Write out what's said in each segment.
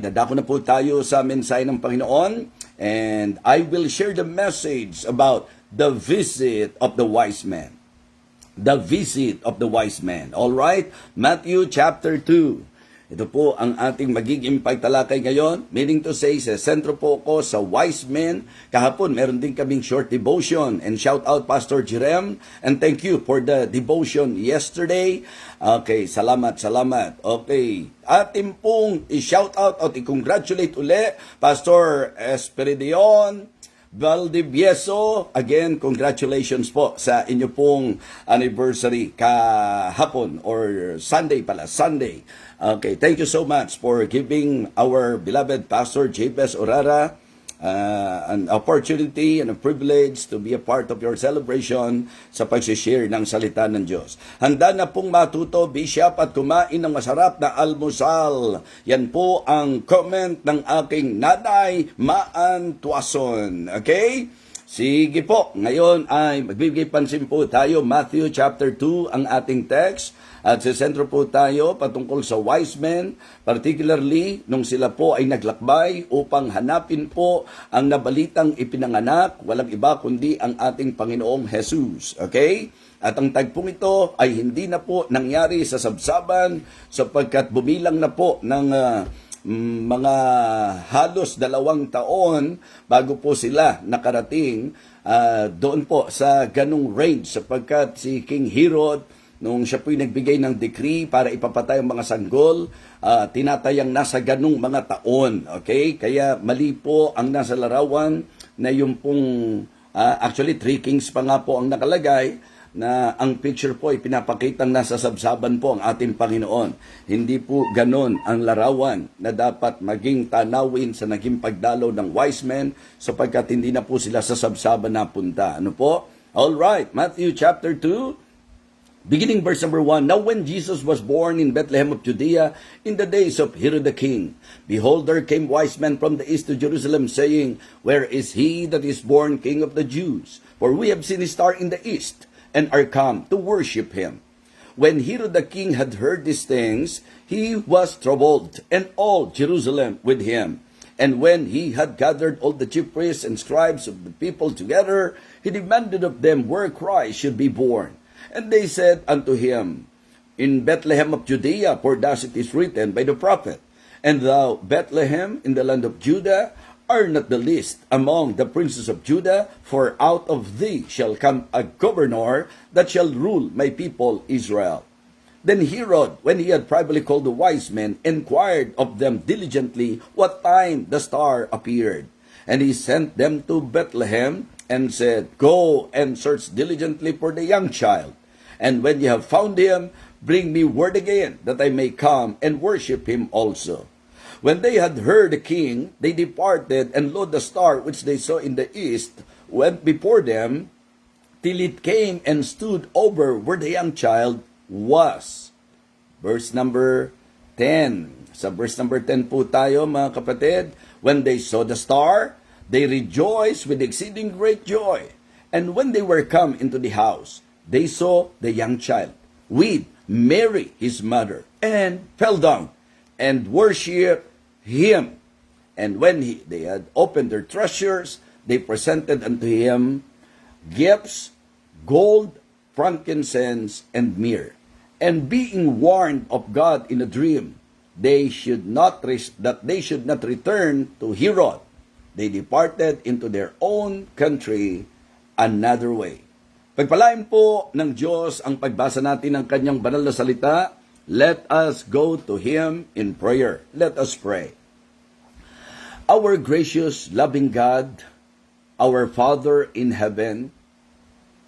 Dadako na po tayo sa mensahe ng Panginoon, and I will share the message about the visit of the wise man. The visit of the wise man. All right? Matthew chapter 2. Ito po ang ating magiging pagtalakay ngayon. Meaning to say, sa sentro po ko sa wise men. Kahapon, meron din kaming short devotion. And shout out Pastor Jerem. And thank you for the devotion yesterday. Okay, salamat. Okay, atin pong i-shout out at i-congratulate uli Pastor Esperidion Valdivieso. Again, congratulations po sa inyo pong anniversary kahapon or Sunday. Okay, thank you so much for giving our beloved Pastor J.P.S. Orara an opportunity and a privilege to be a part of your celebration sa pag-share ng salita ng Diyos. Handa na pong matuto, Bishop, at kumain ng masarap na almusal. Yan po ang comment ng aking nanay, Maan Tuason. Okay? Sige po, ngayon ay magbibigay pansin po tayo, Matthew chapter 2 ang ating text. At sa sentro po tayo patungkol sa wise men, particularly nung sila po ay naglakbay upang hanapin po ang nabalitang ipinanganak, walang iba kundi ang ating Panginoong Jesus. Okay? At ang tagpong ito ay hindi na po nangyari sa sabsaban sapagkat bumilang na po ng mga halos 2 taon bago po sila nakarating doon po sa ganung range sapagkat si King Herod nung siya po'y nagbigay ng decree para ipapatay ang mga sanggol, tinatayang nasa ganung mga taon. Okay? Kaya mali po ang nasa larawan na yung pong, actually 3 kings pa nga po ang nakalagay, na ang picture po ay pinapakitang nasa sabsaban po ang ating Panginoon. Hindi po ganon ang larawan na dapat maging tanawin sa naging pagdalaw ng wise men sapagkat hindi na po sila sa sabsaban napunta. Ano po? Alright, Matthew chapter 2, beginning verse number 1, Now when Jesus was born in Bethlehem of Judea, in the days of Herod the king, behold, there came wise men from the east to Jerusalem, saying, Where is he that is born King of the Jews? For we have seen his star in the east, and are come to worship him. When Herod the king had heard these things, he was troubled, and all Jerusalem with him. And when he had gathered all the chief priests and scribes of the people together, he demanded of them where Christ should be born. And they said unto him, In Bethlehem of Judea, for thus it is written by the prophet, And thou, Bethlehem, in the land of Judah, are not the least among the princes of Judah, for out of thee shall come a governor that shall rule my people Israel. Then Herod, when he had privately called the wise men, inquired of them diligently what time the star appeared. And he sent them to Bethlehem, and said, Go and search diligently for the young child. And when ye have found him, bring me word again, that I may come and worship him also. When they had heard the king, they departed, and lo, the star which they saw in the east went before them, till it came and stood over where the young child was. Verse number 10. Sa verse number 10 po tayo, mga kapatid. When they saw the star, they rejoiced with exceeding great joy. And when they were come into the house, they saw the young child with Mary his mother, and fell down and worshipped him. And when they had opened their treasures, they presented unto him gifts, gold, frankincense, and myrrh. And being warned of God in a dream, that they should not return to Herod, they departed into their own country another way. Pagpalain po ng Diyos ang pagbasa natin ng kanyang banal na salita. Let us go to Him in prayer. Let us pray. Our gracious, loving God, our Father in heaven,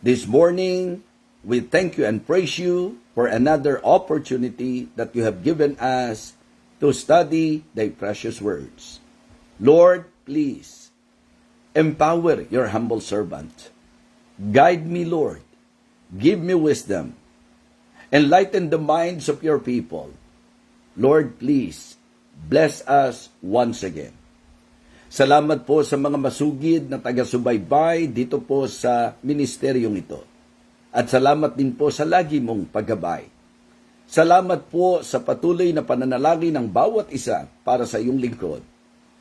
this morning we thank you and praise you for another opportunity that you have given us to study thy precious words. Lord, please, empower your humble servant. Guide me, Lord. Give me wisdom. Enlighten the minds of your people. Lord, please, bless us once again. Salamat po sa mga masugid na taga-subaybay dito po sa ministeryong ito. At salamat din po sa lagi mong paggabay. Salamat po sa patuloy na pananalangin ng bawat isa para sa iyong lingkod.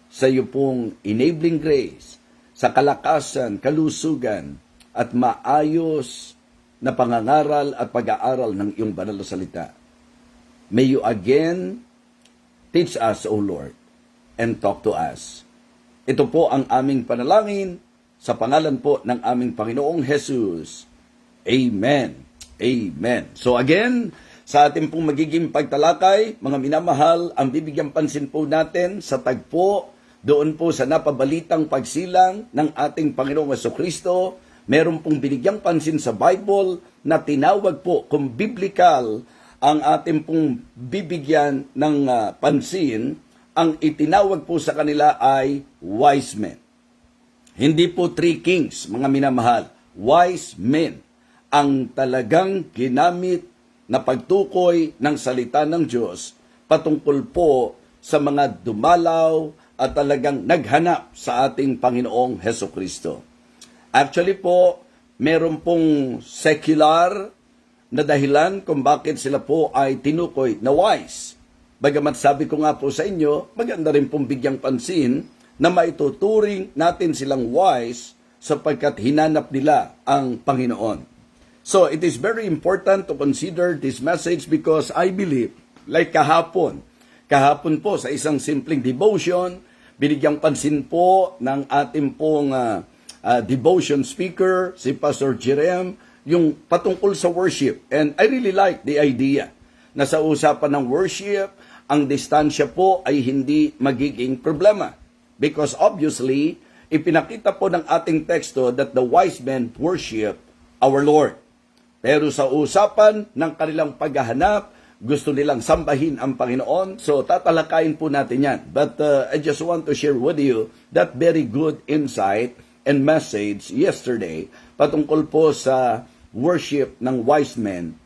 Sa iyo pong enabling grace, sa kalakasan, kalusugan, at maayos na pangangaral at pag-aaral ng iyong banal na salita. May you again teach us, O Lord, and talk to us. Ito po ang aming panalangin sa pangalan po ng aming Panginoong Jesus. Amen. Amen. So again, sa ating pong magiging pagtalakay, mga minamahal, ang bibigyang pansin po natin sa tagpo doon po sa napabalitang pagsilang ng ating Panginoong Jesucristo. Meron pong binigyang pansin sa Bible na tinawag po kung biblical ang ating pong bibigyan ng pansin. Ang itinawag po sa kanila ay wise men. Hindi po three kings, mga minamahal. Wise men ang talagang ginamit na pagtukoy ng salita ng Diyos patungkol po sa mga dumalaw at talagang naghanap sa ating Panginoong Hesukristo. Actually po, meron pong secular na dahilan kung bakit sila po ay tinukoy na wise. Bagamat sabi ko nga po sa inyo, maganda rin pong bigyang pansin na maituturing natin silang wise sapagkat hinanap nila ang Panginoon. So, it is very important to consider this message because I believe, like kahapon po sa isang simpleng devotion, binigyang pansin po ng ating pong devotion speaker, si Pastor Jerem, yung patungkol sa worship. And I really like the idea na sa usapan ng worship, ang distansya po ay hindi magiging problema. Because obviously, ipinakita po ng ating teksto that the wise men worship our Lord. Pero sa usapan ng kanilang paghahanap, gusto nilang sambahin ang Panginoon. So, tatalakayin po natin yan. But I just want to share with you that very good insight and message yesterday patungkol po sa worship ng wise men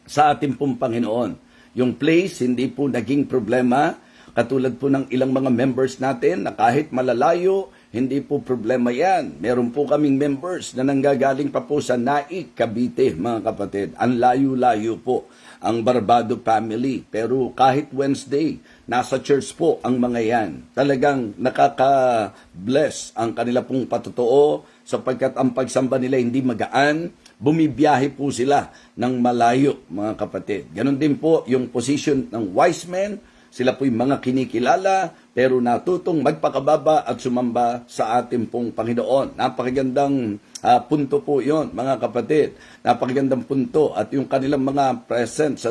sa ating pong Panginoon. Yung place, hindi po naging problema. Katulad po ng ilang mga members natin na kahit malalayo, hindi po problema yan. Meron po kaming members na nanggagaling pa po sa Naik, Cavite, mga kapatid. Ang layo-layo po ang Barbado family. Pero kahit Wednesday, nasa church po ang mga yan. Talagang nakaka-bless ang kanila pong patotoo sapagkat ang pagsamba nila hindi magaan. Bumibiyahe po sila ng malayo, mga kapatid. Ganon din po yung position ng wise men. Sila po'y mga kinikilala, pero natutong magpakababa at sumamba sa ating pong Panginoon. Napakagandang punto po yon, mga kapatid. Napakagandang punto. At yung kanilang mga presents,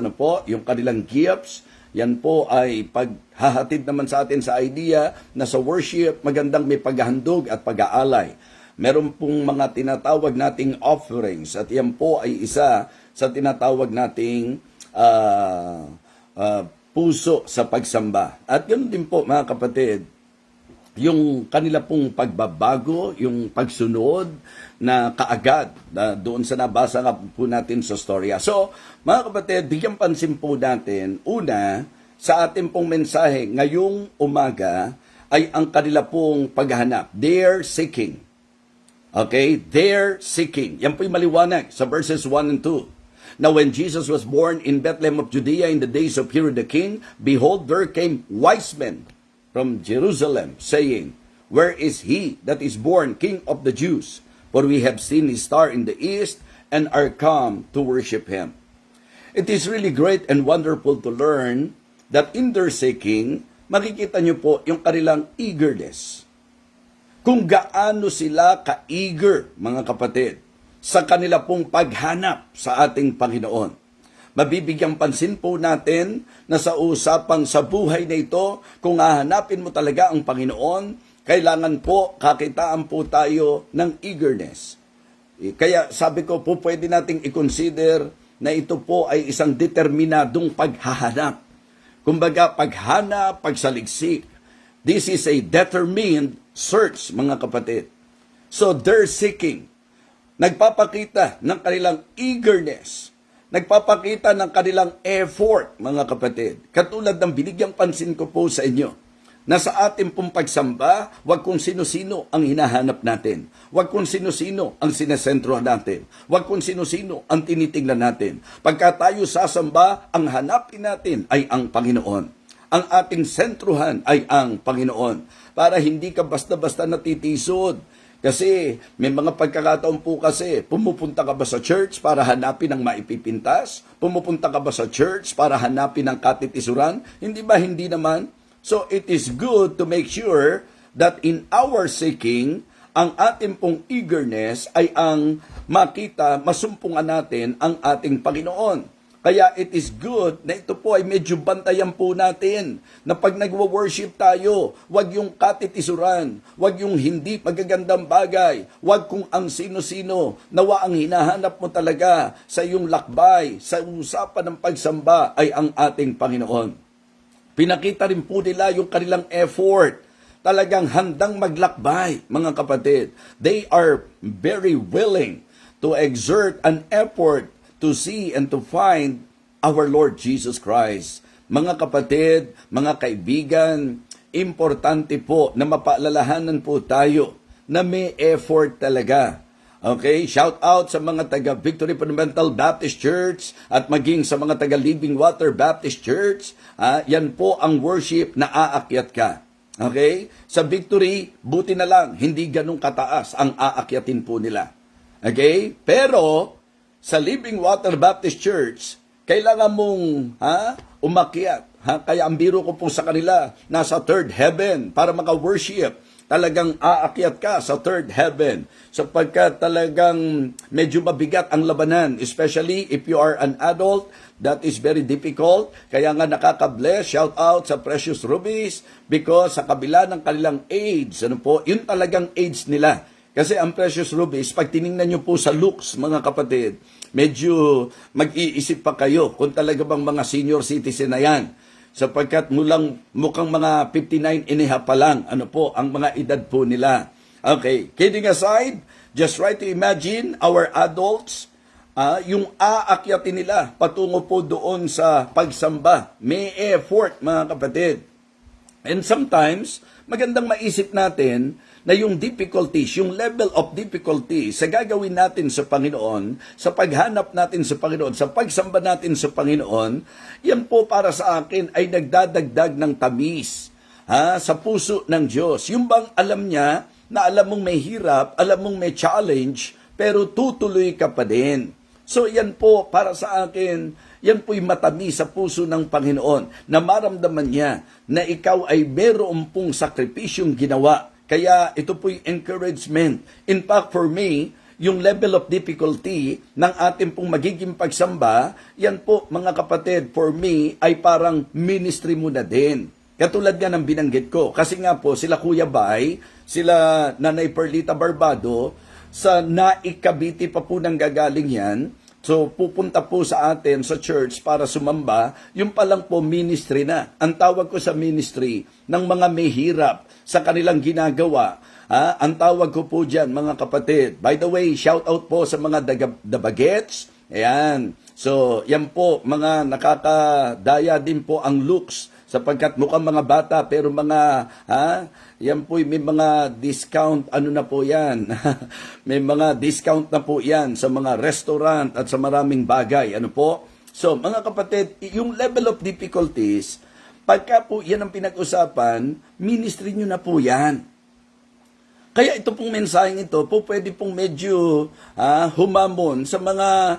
yung kanilang gifts, yan po ay paghahatid naman sa atin sa idea na sa worship, magandang may paghahandog at pag-aalay. Meron pong mga tinatawag nating offerings at yan po ay isa sa tinatawag nating puso sa pagsamba. At yun din po, mga kapatid, yung kanila pong pagbabago, yung pagsunod na kaagad na doon sa nabasa nga po natin sa storya. So, mga kapatid, bigyan pansin po natin, una, sa ating pong mensahe ngayong umaga ay ang kanila pong paghahanap. They're seeking. Okay? They're seeking. Yan po'y maliwanag sa verses 1 and 2. Now when Jesus was born in Bethlehem of Judea in the days of Herod the king, behold, there came wise men from Jerusalem, saying, Where is he that is born King of the Jews? For we have seen his star in the east, and are come to worship him. It is really great and wonderful to learn that in their seeking, makikita nyo po yung kanilang eagerness. Kung gaano sila ka-eager, mga kapatid, sa kanila pong paghanap sa ating Panginoon. Mabibigyang pansin po natin na sa usapang sa buhay na ito, kung hahanapin mo talaga ang Panginoon, kailangan po, kakitaan po tayo ng eagerness. Kaya sabi ko po, pwede nating i-consider na ito po ay isang determinadong paghahanap. Kumbaga, paghanap, pagsaliksik. This is a determined search, mga kapatid. So, they're seeking. Nagpapakita ng kanilang eagerness. Nagpapakita ng kanilang effort, mga kapatid. Katulad ng binigyang pansin ko po sa inyo. na sa ating pong pagsamba, wag kung sino-sino ang hinahanap natin. Wag kung sino-sino ang sinesentro natin. Wag kung sino-sino ang tinitingnan natin. Pagka tayo sasamba, ang hanapin natin ay ang Panginoon. Ang ating sentruhan ay ang Panginoon. Para hindi ka basta-basta natitisod. Kasi may mga pagkakataon po kasi, pumupunta ka ba sa church para hanapin ang maipipintas? Pumupunta ka ba sa church para hanapin ang katitisuran? Hindi ba? Hindi naman. So it is good to make sure that in our seeking, ang ating pong eagerness ay ang makita, masumpungan natin ang ating Panginoon. Kaya it is good na ito po ay medyo bantayan po natin na pag nagwo-worship tayo, wag yung katitisuran, wag yung hindi magagandang bagay, wag kung ang sino-sino, nawa ang hinahanap mo talaga sa iyong lakbay, sa usapan ng pagsamba ay ang ating Panginoon. Pinakita rin po nila yung kanilang effort. Talagang handang maglakbay, mga kapatid. They are very willing to exert an effort to see and to find our Lord Jesus Christ. Mga kapatid, mga kaibigan, importante po na mapaalalahanan po tayo na may effort talaga. Okay, shout out sa mga taga Victory Fundamental Baptist Church at maging sa mga taga Living Water Baptist Church. Yan po ang worship na aakyat ka. Okay? Sa Victory, buti na lang, hindi ganun kataas ang aakyatin po nila. Okay? Pero, sa Living Water Baptist Church, kailangan mong umakyat. Kaya ang biro ko po sa kanila, nasa third heaven para maka-worship. Talagang aakyat ka sa third heaven sapagkat talagang medyo mabigat ang labanan, especially if you are an adult. That is very difficult. Kaya nga nakaka-bless, shout out sa Precious Rubies because sa kabila ng kanilang age, yun talagang age nila. Kasi ang Precious Rubies, pag tiningnan nyo po sa looks, mga kapatid, medyo mag-iisip pa kayo kung talaga bang mga senior citizen na yan. Sapagkat mukhang mga 59 and a half pa lang, ang mga edad po nila. Okay, kidding aside, just try to imagine our adults, yung aakyatin nila patungo po doon sa pagsamba. May effort, mga kapatid. And sometimes, magandang maisip natin na yung difficulties, yung level of difficulty sa gagawin natin sa Panginoon, sa paghanap natin sa Panginoon, sa pagsamba natin sa Panginoon, yan po para sa akin ay nagdadagdag ng tamis sa puso ng Diyos. Yung bang alam niya na alam mong may hirap, alam mong may challenge, pero tutuloy ka pa din. So yan po para sa akin, yan po'y matamis sa puso ng Panginoon na maramdaman niya na ikaw ay meron pong sakripisyong ginawa. Kaya ito po'y encouragement. In fact, for me, yung level of difficulty ng ating pong magiging pagsamba, yan po, mga kapatid, for me, ay parang ministry mo na din. Katulad nga ng binanggit ko. Kasi nga po, sila Kuya Bay, sila Nanay Perlita Barbado, sa Naik Cavite pa po nang gagaling yan. So, pupunta po sa atin sa church para sumamba, yung palang po ministry na. Ang tawag ko sa ministry ng mga may hirap sa kanilang ginagawa. Ang tawag ko po dyan, mga kapatid. By the way, shout out po sa mga dabagets. Ayan. So, yan po, mga nakakadaya din po ang looks sapagkat mukhang mga bata pero mga yan po may mga discount na po yan. May mga discount na po yan sa mga restaurant at sa maraming bagay. Po? So, mga kapatid, yung level of difficulties, pagka po yan ang pinag-usapan, ministry nyo na po yan. Kaya ito pong mensaheng ito po pwede pong medyo humamon sa mga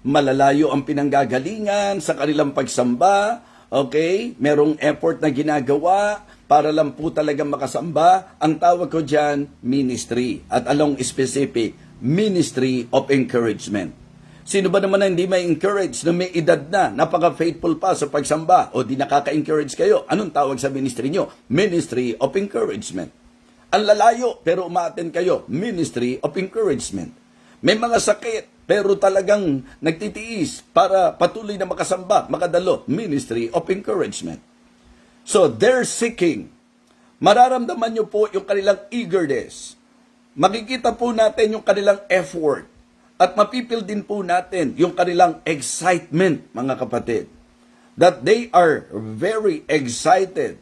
malalayo ang pinanggagalingan sa kanilang pagsamba. Okay? Merong effort na ginagawa para lang po talaga makasamba. Ang tawag ko dyan, ministry. At along specific, ministry of encouragement. Sino ba naman na hindi may encourage na may edad na, napaka-faithful pa sa pagsamba o di nakaka-encourage kayo? Anong tawag sa ministry nyo? Ministry of encouragement. Ang lalayo pero umaattend kayo, ministry of encouragement. May mga sakit pero talagang nagtitiis para patuloy na makasamba, makadalo, ministry of encouragement. So, they're seeking. Mararamdaman nyo po yung kanilang eagerness. Makikita po natin yung kanilang effort. At mapipil din po natin yung kanilang excitement, mga kapatid. That they are very excited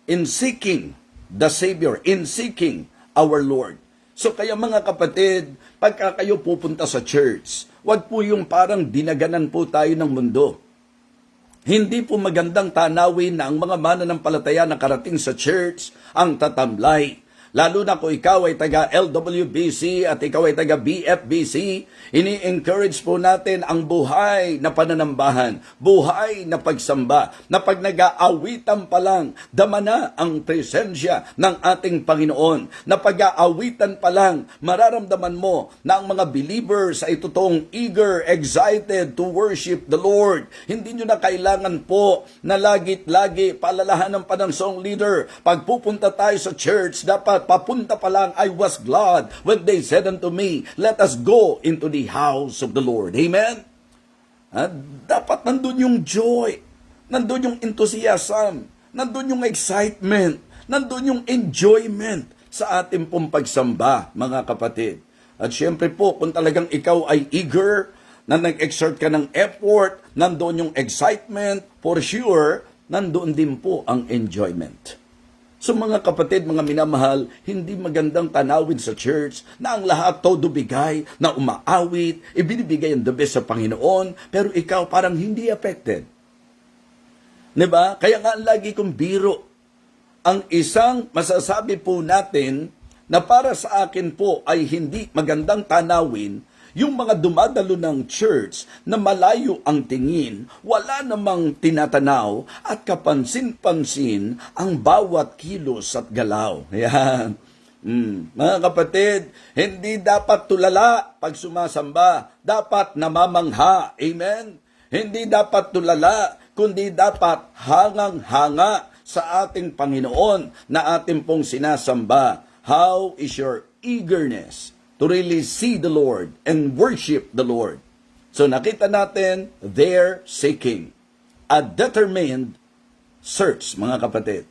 in seeking the Savior, in seeking our Lord. So kaya mga kapatid, pagka kayo pupunta sa church, wag po yung parang dinaganan po tayo ng mundo. Hindi po magandang tanawin na ang mga mananampalataya na karating sa church ang tatamlay. Lalo na kung ikaw ay taga LWBC at ikaw ay taga BFBC, ini-encourage po natin ang buhay na pananambahan, buhay na pagsamba, na pag nag-aawitan pa lang, dama na ang presensya ng ating Panginoon. Na pag-aawitan pa lang, mararamdaman mo na ang mga believers ay totoong eager, excited to worship the Lord. Hindi nyo na kailangan po na lagi-lagi paalalahanan pa ng song leader. Pag pupunta tayo sa church, dapat papunta pa lang, I was glad when they said unto me, let us go into the house of the Lord. Amen? Dapat nandun yung joy, nandun yung enthusiasm, nandun yung excitement, nandun yung enjoyment sa ating pong pagsamba, mga kapatid. At syempre po, kung talagang ikaw ay eager, na nag-exert ka ng effort, nandun yung excitement, for sure, nandun din po ang enjoyment. So mga kapatid, mga minamahal, hindi magandang tanawin sa church na ang lahat todo bigay, na umaawit, ibinibigay ang the best sa Panginoon, pero ikaw parang hindi affected. Diba? Kaya nga lagi kong biro, ang isang masasabi po natin na para sa akin po ay hindi magandang tanawin, yung mga dumadalo ng church na malayo ang tingin, wala namang tinatanaw at kapansin-pansin ang bawat kilos at galaw. Yan. Mga kapatid, hindi dapat tulala pag sumasamba. Dapat namamangha. Amen? Hindi dapat tulala, kundi dapat hangang-hanga sa ating Panginoon na ating pong sinasamba. How is your eagerness to really see the Lord and worship the Lord? So nakita natin, they're seeking a determined search, mga kapatid.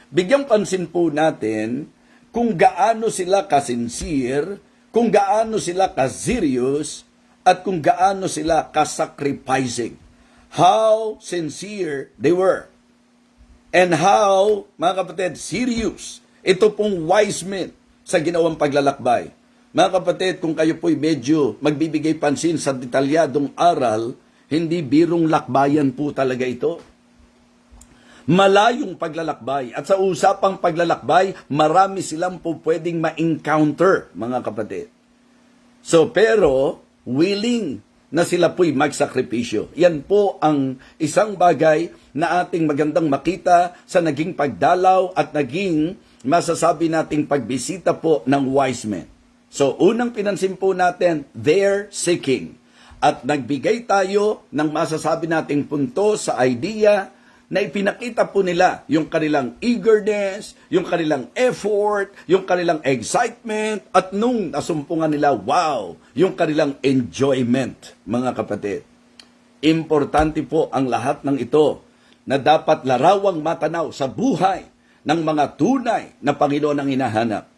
Bigyang pansin po natin kung gaano sila kasincere, kung gaano sila ka-serious, at kung gaano sila ka-sacrificing. How sincere they were. And how, mga kapatid, serious ito pong wise men sa ginawang paglalakbay. Mga kapatid, kung kayo po'y medyo magbibigay pansin sa detalyadong aral, hindi birong lakbayan po talaga ito. Malayong paglalakbay. At sa usapang paglalakbay, marami silang po pwedeng ma-encounter, mga kapatid. So, pero, willing na sila po'y magsakripisyo. Yan po ang isang bagay na ating magandang makita sa naging pagdalaw at naging masasabi nating pagbisita po ng wise men. So, unang pinansin po natin, they're seeking. At nagbigay tayo ng masasabi nating punto sa idea na ipinakita po nila yung kanilang eagerness, yung kanilang effort, yung kanilang excitement, at nung nasumpungan nila, wow, yung kanilang enjoyment, mga kapatid. Importante po ang lahat ng ito na dapat larawang matanaw sa buhay ng mga tunay na Panginoon ang hinahanap.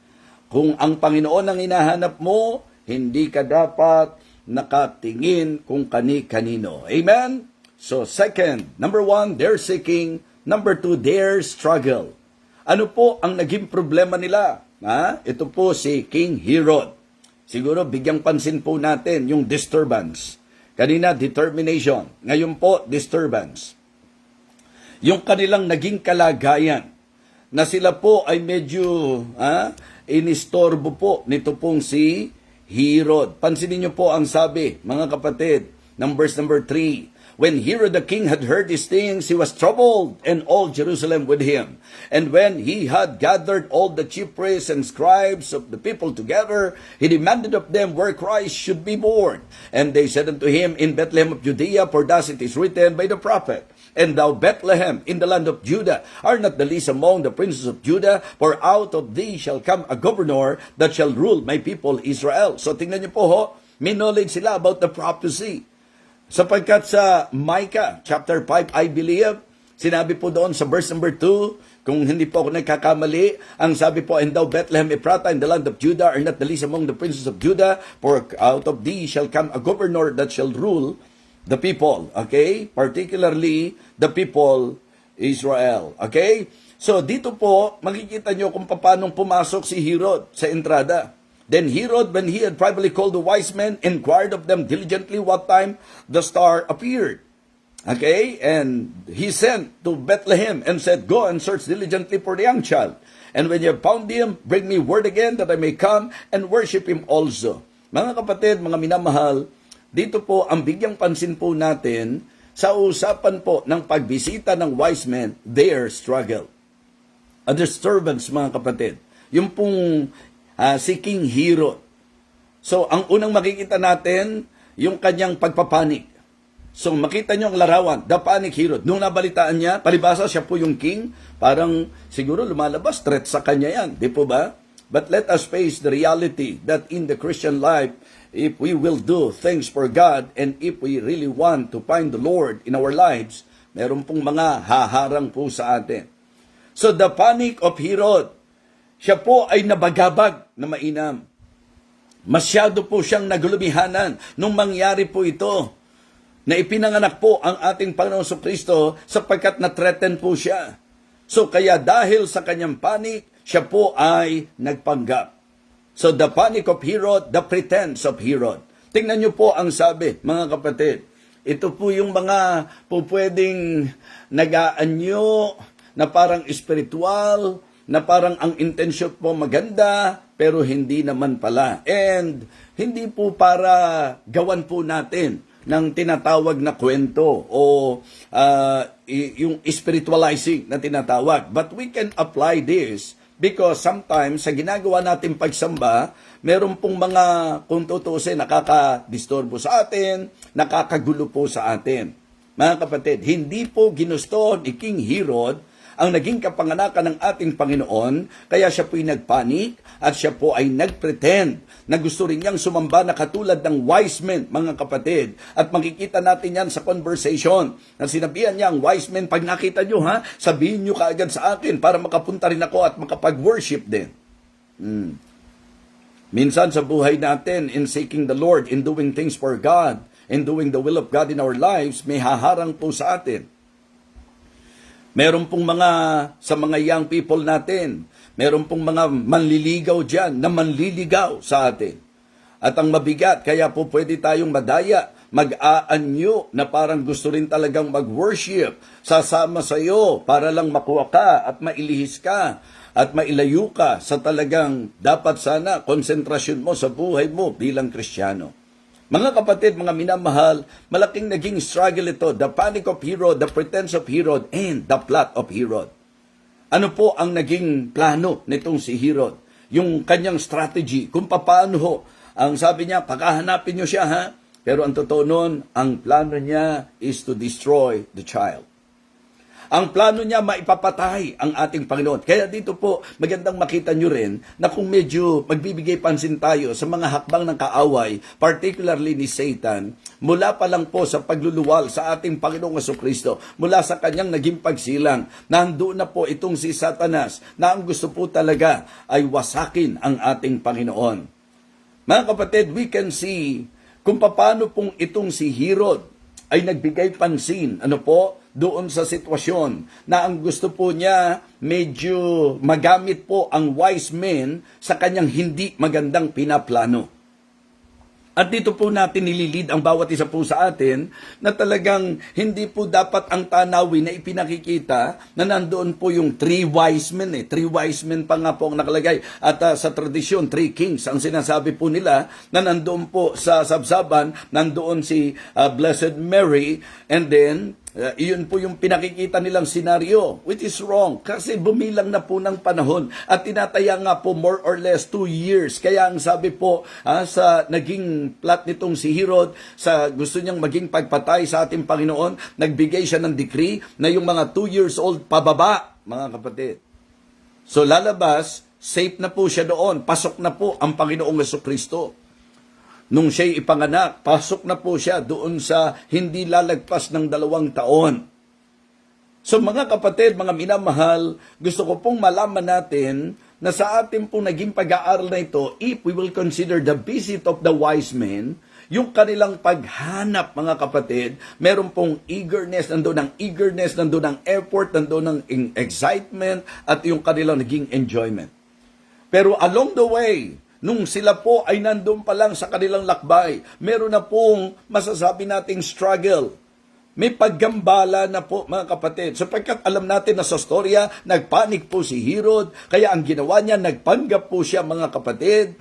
Kung ang Panginoon ang hinahanap mo, hindi ka dapat nakatingin kung kani-kanino. Amen? So second, number 1, they're seeking. Number 2, their struggle. Ano po ang naging problema nila? Ito po si King Herod. Siguro bigyang pansin po natin yung disturbance. Kanina, determination. Ngayon po, disturbance. Yung kanilang naging kalagayan na sila po ay medyo inistorbo po nito pong si Herod. Pansinin niyo po ang sabi, mga kapatid, ng verse number 3. When Herod the king had heard these things, he was troubled, and all Jerusalem with him. And when he had gathered all the chief priests and scribes of the people together, he demanded of them where Christ should be born. And they said unto him, In Bethlehem of Judea, for thus it is written by the prophet, And thou, Bethlehem, in the land of Judah, are not the least among the princes of Judah, for out of thee shall come a governor that shall rule my people Israel. So tingnan niyo po may knowledge sila about the prophecy. Sapagkat sa Micah chapter 5, I believe, sinabi po doon sa verse number 2, kung hindi po ako nagkakamali, ang sabi po, And thou, Bethlehem Ephratah, in the land of Judah, are not the least among the princes of Judah, for out of thee shall come a governor that shall rule the people. Okay? Particularly, the people Israel. Okay? So dito po, makikita nyo kung paano pumasok si Herod sa entrada. Then Herod, when he had privately called the wise men, inquired of them diligently what time the star appeared. Okay? And he sent to Bethlehem and said, "Go and search diligently for the young child. And when you have found him, bring me word again that I may come and worship him also." Mga kapatid, mga minamahal, dito po ang bigyang pansin po natin sa usapan po ng pagbisita ng wise men, their struggle. A disturbance, mga kapatid. Yung pong si King Herod. So, ang unang makikita natin, yung kanyang pagpapanik. So, makita nyo ang larawan, the panic Herod. Nung nabalitaan niya, palibasa siya po yung king, parang siguro lumalabas, threat sa kanya yan. Di po ba? But let us face the reality that in the Christian life, if we will do things for God, and if we really want to find the Lord in our lives, meron pong mga haharang po sa atin. So the panic of Herod, siya po ay nabagabag na mainam. Masyado po siyang nagulumihanan nung mangyari po ito, na ipinanganak po ang ating Panginoong Jesucristo sapagkat na-threaten po siya. So kaya dahil sa kanyang panic, siya po ay nagpanggap. So the panic of Herod, the pretense of Herod. Tingnan niyo po ang sabi, mga kapatid. Ito po yung mga po pwedeng nag-aanyo, na parang espiritual, na parang ang intensyon po maganda, pero hindi naman pala. And hindi po para gawan po natin ng tinatawag na kwento o yung spiritualizing na tinatawag. But we can apply this because sometimes sa ginagawa natin pagsamba, meron pong mga, kung tutusin, nakakadisturbo sa atin, nakakagulo po sa atin. Mga kapatid, hindi po ginusto ni King Herod ang naging kapanganakan ng ating Panginoon, kaya siya po'y nagpanik at siya po ay nagpretend na gusto rin niyang sumamba na katulad ng wise men, mga kapatid. At makikita natin yan sa conversation na sinabihan niya ang wise men, pag nakita niyo sabihin niyo kaagad sa akin para makapunta rin ako at makapag-worship din. Minsan sa buhay natin, in seeking the Lord, in doing things for God, in doing the will of God in our lives, may haharang po sa atin. Meron pong sa mga young people natin, meron pong mga manliligaw dyan na manliligaw sa atin. At ang mabigat, kaya po pwede tayong madaya, mag-aanyo na parang gusto rin talagang mag-worship, sasama sa iyo para lang makuha ka at mailihis ka at mailayo ka sa talagang dapat sana konsentrasyon mo sa buhay mo bilang Kristiyano. Mga kapatid, mga minamahal, malaking naging struggle ito, the panic of Herod, the pretense of Herod, and the plot of Herod. Ano po ang naging plano nitong si Herod? Yung kanyang strategy, kung paano ho. Ang sabi niya, paghahanapin niyo siya Pero ang totoo nun, ang plano niya is to destroy the child. Ang plano niya maipapatay ang ating Panginoon. Kaya dito po, magandang makita nyo rin na kung medyo magbibigay pansin tayo sa mga hakbang ng kaaway, particularly ni Satan, mula pa lang po sa pagluluwal sa ating Panginoong Jesucristo, mula sa kanyang naging pagsilang, nandoon na po itong si Satanas na ang gusto po talaga ay wasakin ang ating Panginoon. Mga kapatid, we can see kung paano pong itong si Herod ay nagbigay pansin, doon sa sitwasyon na ang gusto po niya medyo magamit po ang wise men sa kanyang hindi magandang pinaplano. At dito po natin nililid ang bawat isa po sa atin na talagang hindi po dapat ang tanawin na ipinakikita na nandoon po yung three wise men. Three wise men pa nga po ang nakalagay. At sa tradisyon, three kings ang sinasabi po nila na nandoon po sa sabsaban, nandoon si Blessed Mary, and then iyon po yung pinakikita nilang senaryo, which is wrong kasi bumilang na po ng panahon at tinataya nga po more or less 2 years. Kaya ang sabi po sa naging plot nitong si Herod, sa gusto niyang maging pagpatay sa ating Panginoon, nagbigay siya ng decree na yung mga 2 years old pababa, mga kapatid. So lalabas, safe na po siya doon, pasok na po ang Panginoong Jesucristo. Nung siya'y ipanganak, pasok na po siya doon sa hindi lalagpas ng 2 taon. So mga kapatid, mga minamahal, gusto ko pong malaman natin na sa ating pong naging pag-aaral na ito, if we will consider the visit of the wise men, yung kanilang paghanap, mga kapatid, meron pong eagerness, nandun ang eagerness, nandun ang effort, nandun ang excitement, at yung kanilang naging enjoyment. Pero along the way, nung sila po ay nandun pa lang sa kanilang lakbay, meron na pong masasabi nating struggle. May paggambala na po, mga kapatid. Sapagkat alam natin na sa storya, nagpanik po si Herod, kaya ang ginawa niya, nagpanggap po siya, mga kapatid,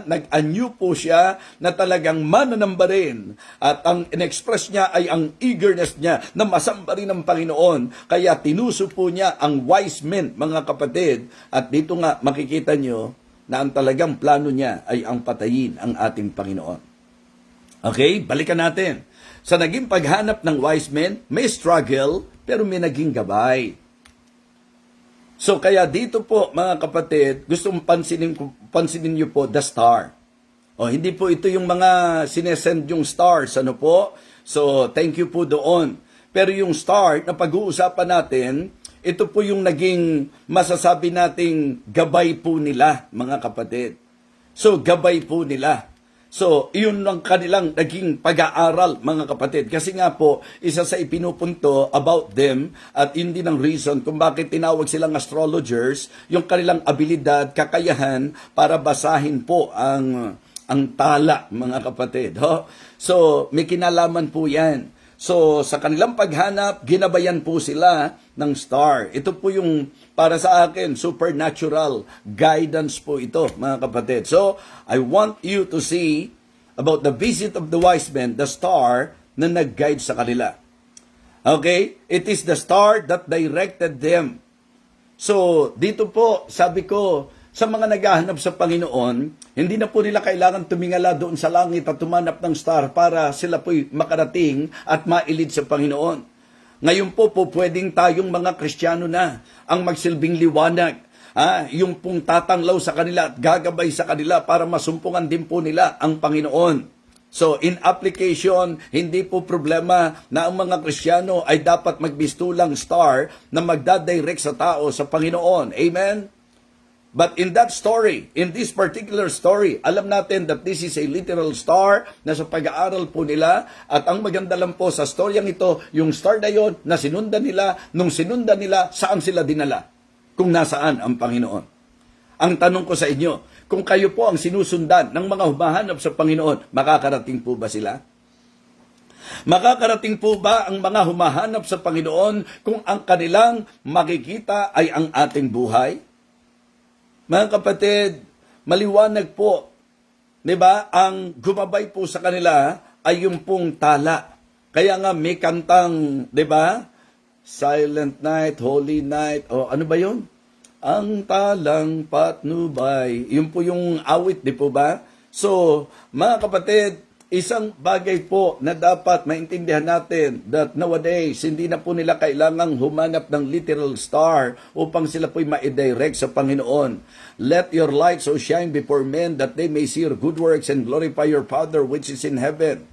nag-anyo po siya na talagang mananamba rin. At ang in-express niya ay ang eagerness niya na masamba rin ng Panginoon. Kaya tinuso po niya ang wise men, mga kapatid. At dito nga makikita niyo na ang talagang plano niya ay ang patayin ang ating Panginoon. Okay, balikan natin. Sa naging paghanap ng wise men, may struggle, pero may naging gabay. So kaya dito po, mga kapatid, gustong pansinin niyo po the star. Hindi po ito yung mga sinesend yung stars, ano po? So thank you po doon. Pero yung star na pag-uusapan natin, ito po yung naging masasabi nating gabay po nila, mga kapatid. So gabay po nila. So, iyon ang kanilang naging pag-aaral, mga kapatid. Kasi nga po, isa sa ipinupunto about them, at yun din ang reason kung bakit tinawag silang astrologers, yung kanilang abilidad, kakayahan, para basahin po ang tala, mga kapatid. So, may kinalaman po yan. So, sa kanilang paghanap, ginabayan po sila ng star. Ito po yung, para sa akin, supernatural guidance po ito, mga kapatid. So, I want you to see about the visit of the wise men, the star na nag-guide sa kanila. Okay? It is the star that directed them. So, dito po, sabi ko, sa mga naghahanap sa Panginoon, hindi na po nila kailangan tumingala doon sa langit at tumanap ng star para sila po'y makarating at mailid sa Panginoon. Ngayon po pwedeng tayong mga Kristiyano na ang magsilbing liwanag, yung pong tatanglaw sa kanila at gagabay sa kanila para masumpungan din po nila ang Panginoon. So, in application, hindi po problema na ang mga Kristiyano ay dapat magbistulang star na magdadirect sa tao sa Panginoon. Amen? But in that story, in this particular story, alam natin that this is a literal star na sa pag-aaral po nila. At ang maganda lang po sa storyang ito, yung star na yon na sinundan nila, nung sinundan nila, saan sila dinala? Kung nasaan ang Panginoon. Ang tanong ko sa inyo, kung kayo po ang sinusundan ng mga humahanap sa Panginoon, makakarating po ba sila? Makakarating po ba ang mga humahanap sa Panginoon kung ang kanilang makikita ay ang ating buhay? Mga kapatid, maliwanag po, 'di ba? Ang gumabay po sa kanila ay yung pong tala. Kaya nga may kantang, 'di ba? Silent night, holy night, o ano ba 'yon? Ang talang patnubay. Yun po yung awit, di po ba? So, mga kapatid, isang bagay po na dapat maintindihan natin that nowadays, hindi na po nila kailangang humanap ng literal star upang sila po'y ma-direct sa Panginoon. Let your light so shine before men that they may see your good works and glorify your Father which is in heaven.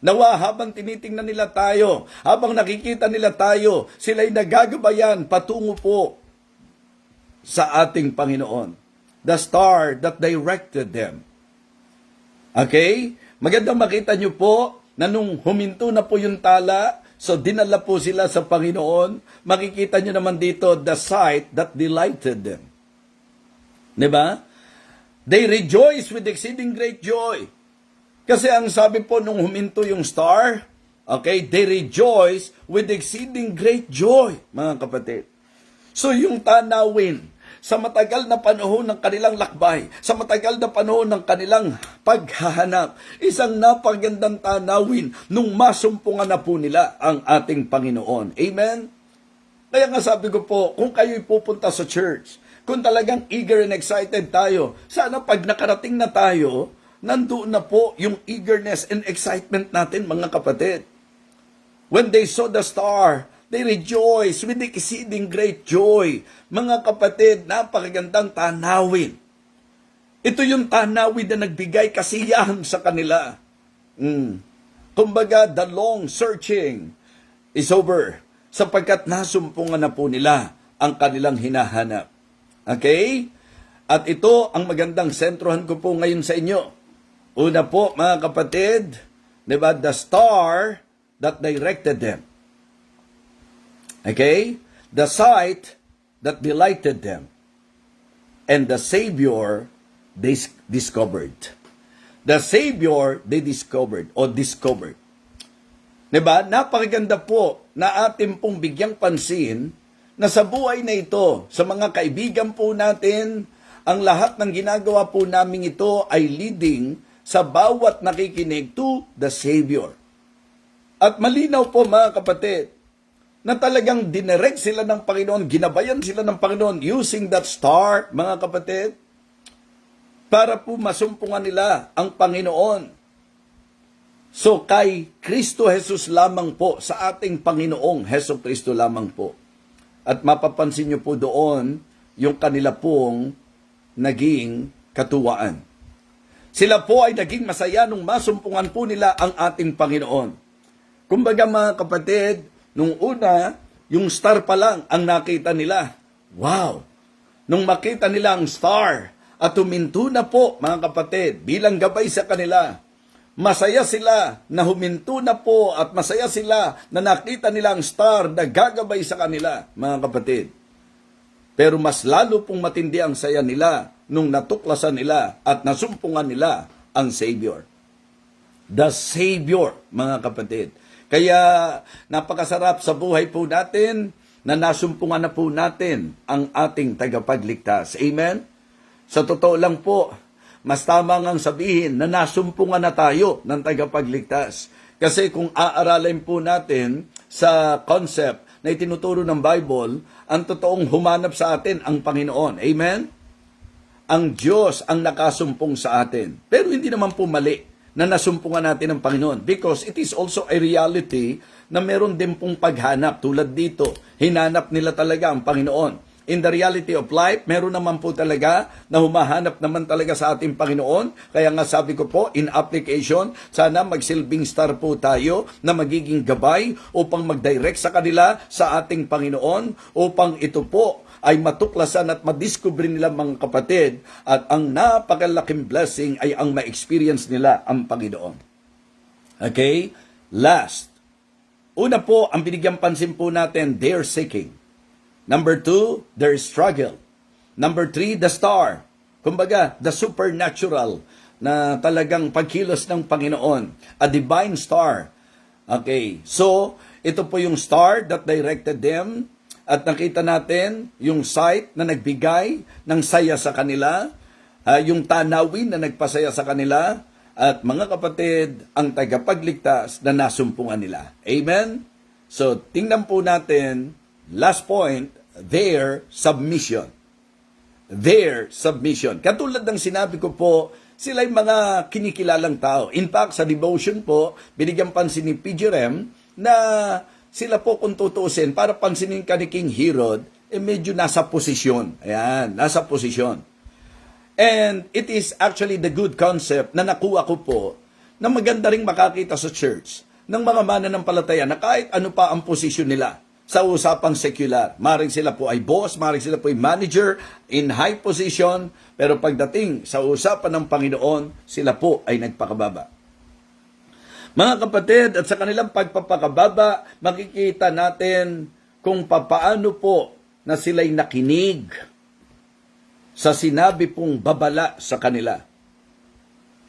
Nawa, habang tinitingnan nila tayo, habang nakikita nila tayo, sila'y nagagabayan patungo po sa ating Panginoon. The star that directed them. Okay? Magandang makita nyo po na nung huminto na po yung tala, so dinala po sila sa Panginoon, makikita nyo naman dito the sight that delighted them. Diba? They rejoice with exceeding great joy. Kasi ang sabi po nung huminto yung star, okay, they rejoice with exceeding great joy, mga kapatid. So yung tanawin, sa matagal na panahon ng kanilang lakbay, sa matagal na panahon ng kanilang paghahanap, isang napagandang tanawin nung masumpungan na po nila ang ating Panginoon. Amen? Kaya nga sabi ko po, kung kayo'y pupunta sa church, kung talagang eager and excited tayo, sana pag nakarating na tayo, nandoon na po yung eagerness and excitement natin, mga kapatid. When they saw the star, they rejoice with exceeding great joy. Mga kapatid, napakagandang tanawin. Ito yung tanawin na nagbigay kasiyahan sa kanila. Kumbaga, the long searching is over sapagkat nasumpungan na po nila ang kanilang hinahanap. Okay? At ito ang magandang sentrohan ko po ngayon sa inyo. Una po, mga kapatid, di ba, the star that directed them. Okay? The sight that delighted them. And the Savior they discovered. The Savior they discovered o discovered. Diba? Napakaganda po na ating pong bigyang pansin na sa buhay na ito, sa mga kaibigan po natin, ang lahat ng ginagawa po namin ito ay leading sa bawat nakikinig to the Savior. At malinaw po mga kapatid, na talagang dinirect sila ng Panginoon, ginabayan sila ng Panginoon using that star, mga kapatid, para po masumpungan nila ang Panginoon. So, kay Kristo Jesus lamang po, sa ating Panginoong Heso Kristo lamang po. At mapapansin nyo po doon, yung kanila pong naging katuwaan. Sila po ay naging masaya nung masumpungan po nila ang ating Panginoon. Kumbaga mga kapatid, nung una, yung star pa lang ang nakita nila. Wow! Nung makita nila ang star at huminto na po, mga kapatid, bilang gabay sa kanila, masaya sila na huminto na po at masaya sila na nakita nila ang star na gagabay sa kanila, mga kapatid. Pero mas lalo pong matindi ang saya nila nung natuklasan nila at nasumpungan nila ang Savior. The Savior, mga kapatid. Kaya napakasarap sa buhay po natin na nasumpungan na po natin ang ating tagapagligtas. Amen? Sa totoo lang po, mas tama ngang sabihin na nasumpungan na tayo ng tagapagligtas. Kasi kung aaralin po natin sa concept na itinuturo ng Bible, ang totoong humanap sa atin ang Panginoon. Amen? Ang Diyos ang nakasumpong sa atin. Pero hindi naman po mali na nasumpungan natin ang Panginoon because it is also a reality na meron din pong paghanap. Tulad dito, hinanap nila talaga ang Panginoon. In the reality of life, meron naman po talaga na humahanap naman talaga sa ating Panginoon. Kaya nga sabi ko po, in application, sana magsilbing star po tayo na magiging gabay upang mag-direct sa kanila sa ating Panginoon upang ito po ay matuklasan at madiscover nila mga kapatid at ang napakalaking blessing ay ang ma-experience nila ang Panginoon. Okay? Last. Una po, ang binigyan pansin po natin, they're seeking. Number 2, their struggle. Number 3, the star. Kumbaga, the supernatural na talagang pagkilos ng Panginoon. A divine star. Okay, so ito po yung star that directed them. At nakita natin yung sight na nagbigay ng saya sa kanila, yung tanawin na nagpasaya sa kanila, at mga kapatid, ang tagapagligtas na nasumpungan nila. Amen? So, tingnan po natin, last point, their submission. Their submission. Katulad ng sinabi ko po, sila yung mga kinikilalang tao. In fact, sa devotion po, binigyan pansin ni PG Rem na sila po kung tutuusin, para pansinin ka ni King Herod, medyo nasa posisyon. Ayan, nasa posisyon. And it is actually the good concept na nakuha ko po na maganda ring makakita sa church ng mga mananampalataya na kahit ano pa ang posisyon nila sa usapang secular. Maring sila po ay boss, maring sila po ay manager in high position, pero pagdating sa usapan ng Panginoon, sila po ay nagpakababa. Mga kapatid, at sa kanilang pagpapakababa, makikita natin kung papaano po na sila'y nakinig sa sinabi pong babala sa kanila.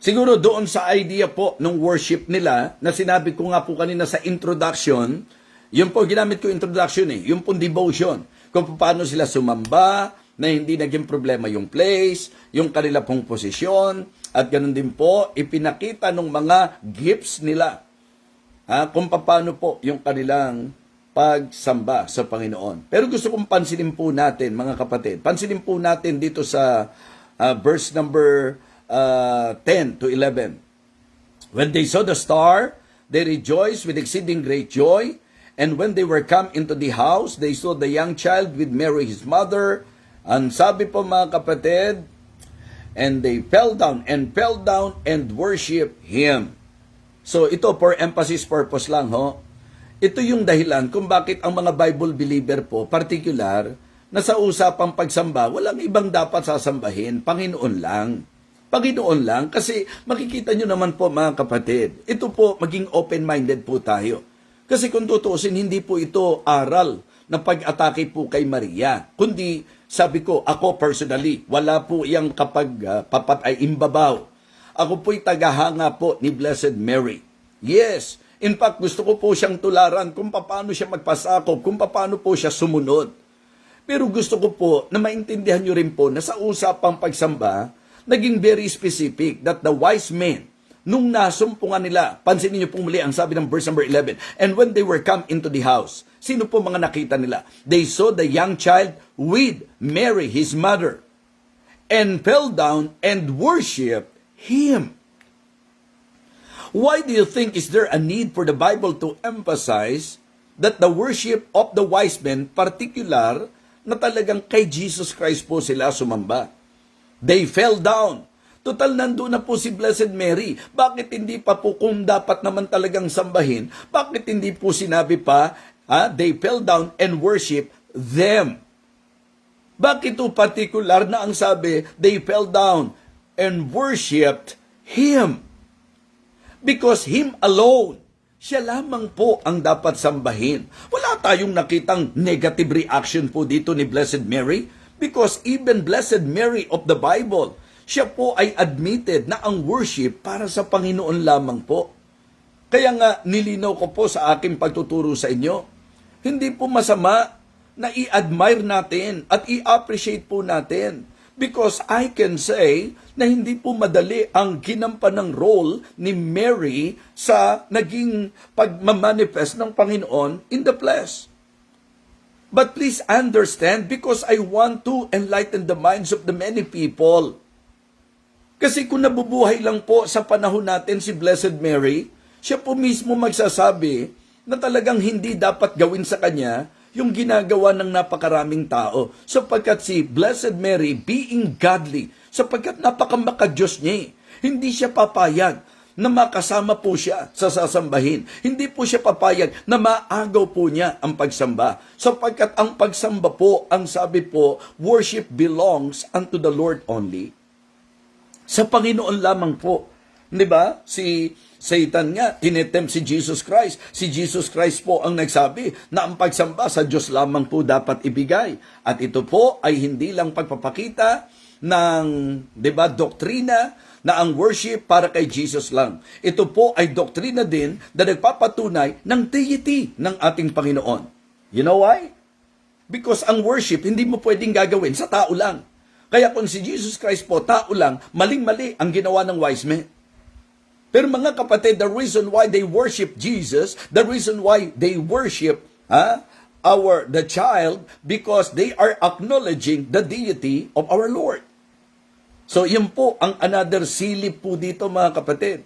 Siguro doon sa idea po ng worship nila, na sinabi ko nga po kanina sa introduction, yun po ginamit ko introduction yung pong devotion, kung paano sila sumamba, na hindi naging problema yung place, yung kanila pong posisyon, at ganun din po, ipinakita ng mga gifts nila. Kung paano po yung kanilang pagsamba sa Panginoon. Pero gusto kong pansinin po natin, mga kapatid, pansinin po natin dito sa verse number 10 to 11. When they saw the star, they rejoiced with exceeding great joy, and when they were come into the house, they saw the young child with Mary his mother. Ang sabi po mga kapatid, and they fell down and worship Him. So ito for emphasis purpose lang ho. Ito yung dahilan kung bakit ang mga Bible believer po, particular, na sa usapang pagsamba, walang ibang dapat sasambahin, Panginoon lang. Panginoon lang, kasi makikita nyo naman po mga kapatid, ito po maging open-minded po tayo. Kasi kung tutuusin, hindi po ito aral na pag-atake po kay Maria, kundi sabi ko, ako personally, wala po iyang kapag papat ay imbabaw. Ako po'y tagahanga po ni Blessed Mary. Yes, in fact, gusto ko po siyang tularan kung paano siya magpasakop, kung paano po siya sumunod. Pero gusto ko po na maintindihan nyo rin po na sa usapang pagsamba, naging very specific that the wise men, nung nasumpungan nila, pansinin nyo pong muli ang sabi ng verse number 11, and when they were come into the house, sino po mga nakita nila? They saw the young child with Mary, his mother, and fell down and worshipped Him. Why do you think is there a need for the Bible to emphasize that the worship of the wise men, particular, na talagang kay Jesus Christ po sila sumamba? They fell down. Total, nandun na po si Blessed Mary. Bakit hindi pa po kung dapat naman talagang sambahin? Bakit hindi po sinabi pa, they fell down and worship them? Bakit po particular na ang sabi, they fell down and worshiped Him? Because Him alone, siya lamang po ang dapat sambahin. Wala tayong nakitang negative reaction po dito ni Blessed Mary, because even Blessed Mary of the Bible, siya po ay admitted na ang worship para sa Panginoon lamang po. Kaya nga nilinaw ko po sa aking pagtuturo sa inyo, hindi po masama na i-admire natin at i-appreciate po natin. Because I can say na hindi po madali ang ginampan ng role ni Mary sa naging pagmamanifest ng Panginoon in the flesh. But please understand, because I want to enlighten the minds of the many people. Kasi kung nabubuhay lang po sa panahon natin si Blessed Mary, siya po mismo magsasabi na talagang hindi dapat gawin sa kanya yung ginagawa ng napakaraming tao. Sapagkat si Blessed Mary, being godly, sapagkat napakamaka-Diyos niya, hindi siya papayag na makasama po siya sa sasambahin. Hindi po siya papayag na maagaw po niya ang pagsamba. Sapagkat ang pagsamba po, ang sabi po, worship belongs unto the Lord only. Sa Panginoon lamang po. Di ba? Si Satan nga, tinetempt si Jesus Christ. Si Jesus Christ po ang nagsabi na ang pagsamba sa Diyos lamang po dapat ibigay. At ito po ay hindi lang pagpapakita ng, di ba, doktrina na ang worship para kay Jesus lang. Ito po ay doktrina din na nagpapatunay ng deity ng ating Panginoon. You know why? Because ang worship hindi mo pwedeng gagawin sa tao lang. Kaya kung si Jesus Christ po tao lang, maling-mali ang ginawa ng wise men. Pero mga kapatid, the reason why they worship Jesus, the reason why they worship the child, because they are acknowledging the deity of our Lord. So, yun po ang another silip po dito mga kapatid.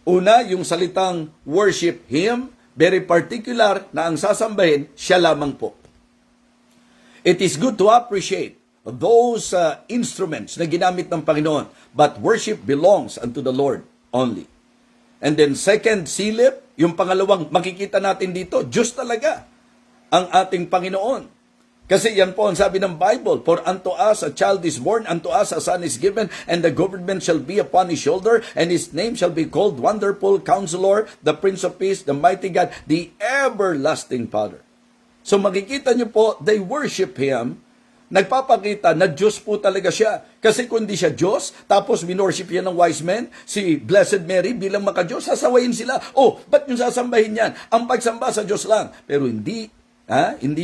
Una, yung salitang worship Him, very particular na ang sasambahin, siya lamang po. It is good to appreciate those instruments na ginamit ng Panginoon, but worship belongs unto the Lord only. And then second silip, yung pangalawang makikita natin dito, Diyos talaga ang ating Panginoon. Kasi yan po ang sabi ng Bible, for unto us a child is born, unto us a son is given, and the government shall be upon his shoulder, and his name shall be called Wonderful Counselor, the Prince of Peace, the Mighty God, the Everlasting Father. So makikita nyo po, they worship Him, nagpapakita na Diyos po talaga siya. Kasi kung di siya Diyos, tapos winorship yan ng wise men, si Blessed Mary bilang maka-Diyos, sasawayin sila. Oh, ba't yung sasambahin yan? Ang pagsamba sa Diyos lang. Pero hindi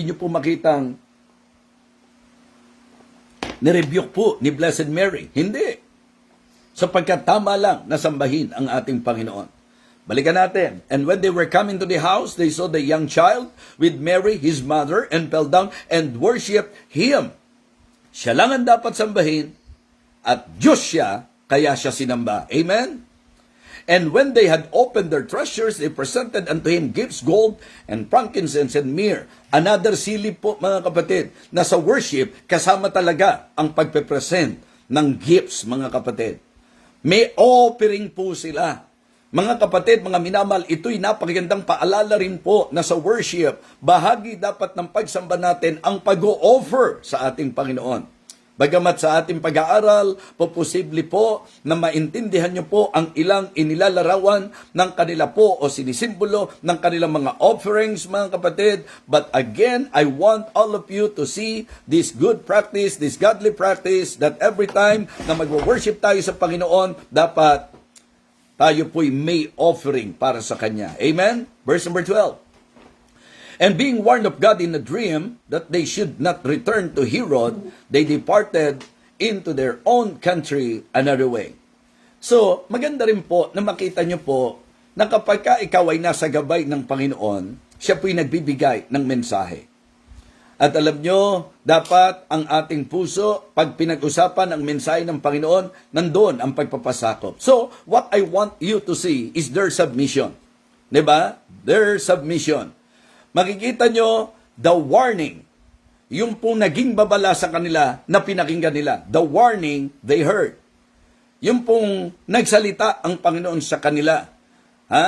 nyo po makitang nirebuke po ni Blessed Mary. Hindi. Sapagkat tama lang nasambahin ang ating Panginoon. Balikan natin. And when they were coming to the house, they saw the young child with Mary, his mother, and fell down and worshipped Him. Siya lang ang dapat sambahin, at Diyos siya, kaya siya sinamba. Amen? And when they had opened their treasures, they presented unto Him gifts, gold, and frankincense, and myrrh. Another silip po, mga kapatid, na sa worship, kasama talaga ang pagpe-present ng gifts, mga kapatid. May offering po sila. Mga kapatid, mga minamahal, ito'y napakagandang paalala rin po na sa worship, bahagi dapat ng pagsamba natin ang pag-o-offer sa ating Panginoon. Bagamat sa ating pag-aaral, posible po na maintindihan nyo po ang ilang inilalarawan ng kanila po o sinisimbolo ng kanilang mga offerings, mga kapatid. But again, I want all of you to see this good practice, this godly practice, that every time na mag-worship tayo sa Panginoon, dapat tayo po'y may offering para sa Kanya. Amen? Verse number 12. And being warned of God in a dream that they should not return to Herod, they departed into their own country another way. So, maganda rin po na makita nyo po na kapag ka ikaw ay nasa gabay ng Panginoon, siya po'y nagbibigay ng mensahe. At alam nyo, dapat ang ating puso, pag pinag-usapan ang mensahe ng Panginoon, nandoon ang pagpapasakop. So, what I want you to see is their submission. Diba? Their submission. Makikita nyo, the warning, yung pong naging babala sa kanila na pinakinggan nila. The warning they heard. Yung pong nagsalita ang Panginoon sa kanila.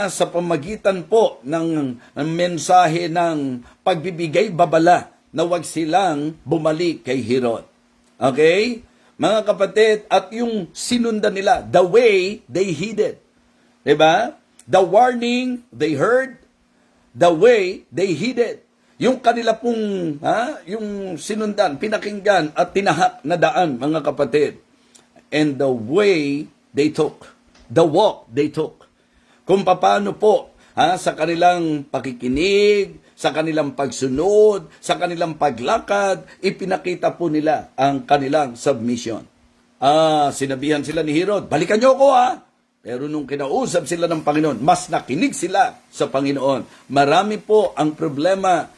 Sa pamagitan po ng mensahe ng pagbibigay babala na wag silang bumalik kay Herod. Okay? Mga kapatid, at yung sinundan nila, the way they heeded. Diba? The warning they heard, the way they heeded. Yung kanila pong, yung sinundan, pinakinggan at tinahak na daan, mga kapatid. And the way they took, the walk they took. Kung paano po, sa kanilang pakikinig, sa kanilang pagsunod, sa kanilang paglakad, ipinakita po nila ang kanilang submission. Sinabihan sila ni Herod, balikan niyo ako Pero nung kinausap sila ng Panginoon, mas nakinig sila sa Panginoon. Marami po ang problema.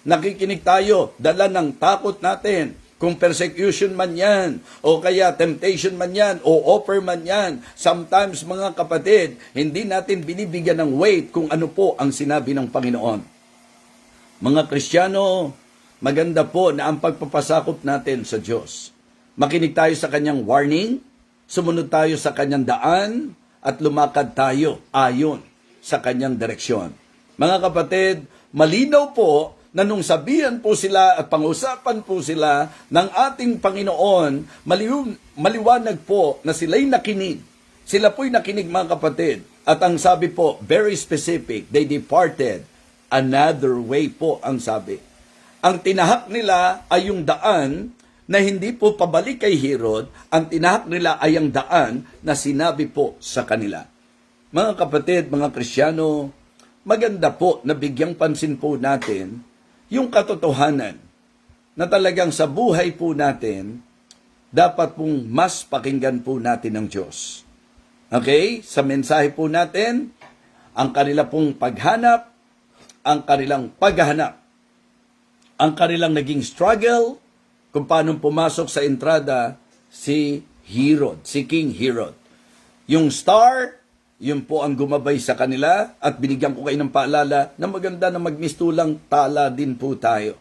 Nakikinig tayo, dala ng takot natin. Kung persecution man yan, o kaya temptation man yan, o offer man yan. Sometimes, mga kapatid, hindi natin binibigyan ng weight kung ano po ang sinabi ng Panginoon. Mga Kristiyano, maganda po na ang pagpapasakop natin sa Diyos. Makinig tayo sa kanyang warning, sumunod tayo sa kanyang daan at lumakad tayo ayon sa kanyang direksyon. Mga kapatid, malinaw po na nung sabihan po sila at pang-usapan po sila ng ating Panginoon, maliwanag po na sila'y nakinig. Sila po'y nakinig, mga kapatid. At ang sabi po, very specific, they departed another way po ang sabi. Ang tinahak nila ay yung daan na hindi po pabalik kay Herod, ang tinahak nila ay ang daan na sinabi po sa kanila. Mga kapatid, mga Kristiyano, maganda po na bigyang pansin po natin yung katotohanan na talagang sa buhay po natin, dapat pong mas pakinggan po natin ng Diyos. Okay? Sa mensahe po natin, ang kanila pong paghanap, ang kanilang paghahanap, ang kanilang naging struggle, kung paano pumasok sa entrada si Herod, si King Herod. Yung star, yun po ang gumabay sa kanila at binigyan ko kayo ng paalala na maganda na magmistulang tala din po tayo.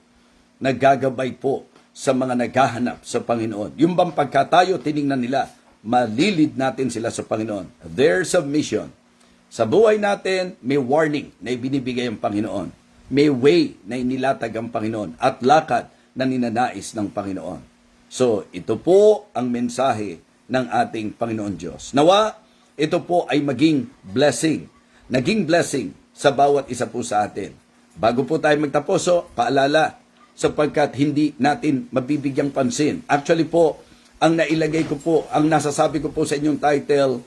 Naggagabay po sa mga naghahanap sa Panginoon. Yung bang pagka tayo tiningnan nila, malilid natin sila sa Panginoon. Their submission. Sa buhay natin, may warning na ibinibigay ang Panginoon. May way na inilatag ang Panginoon at lakad na ninanais ng Panginoon. So, ito po ang mensahe ng ating Panginoon Diyos. Nawa, ito po ay maging blessing. Naging blessing sa bawat isa po sa atin. Bago po tayo magtapos, paalala, sapagkat hindi natin mabibigyang pansin. Actually po, ang nailagay ko po, ang nasasabi ko po sa inyong title,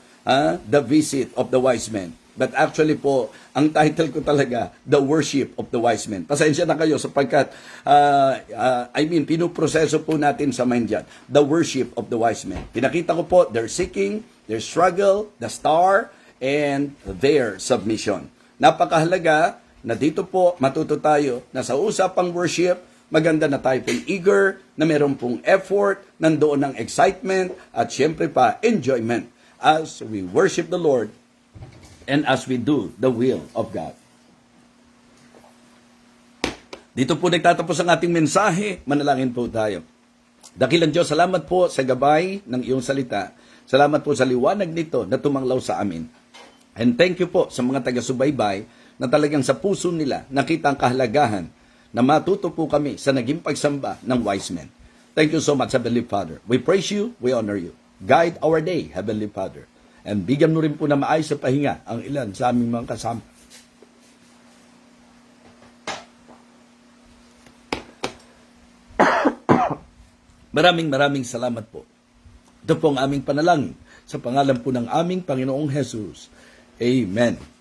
The Visit of the Wise Men. But actually po, ang title ko talaga, The Worship of the Wise Men. Pasensya na kayo sapagkat, pinuproseso po natin sa mind dyan. The Worship of the Wise Men. Pinakita ko po, their seeking, their struggle, the star, and their submission. Napakahalaga na dito po matuto tayo na sa usapang worship, maganda na tayo pong eager, na meron pong effort, nandoon ng excitement, at syempre pa, enjoyment as we worship the Lord and as we do the will of God. Dito po nagtatapos ang ating mensahe. Manalangin po tayo. Dakilang Diyos, salamat po sa gabay ng iyong salita. Salamat po sa liwanag nito na tumanglaw sa amin. And thank you po sa mga taga-subaybay na talagang sa puso nila nakita ang kahalagahan na matuto po kami sa naging pagsamba ng wise men. Thank you so much, Heavenly Father. We praise you, we honor you. Guide our day, Heavenly Father. And bigyan mo rin po na maayos sa pahinga ang ilan sa aming mga kasama. Maraming salamat po. Ito po ang aming panalangin sa pangalan po ng aming Panginoong Jesus. Amen.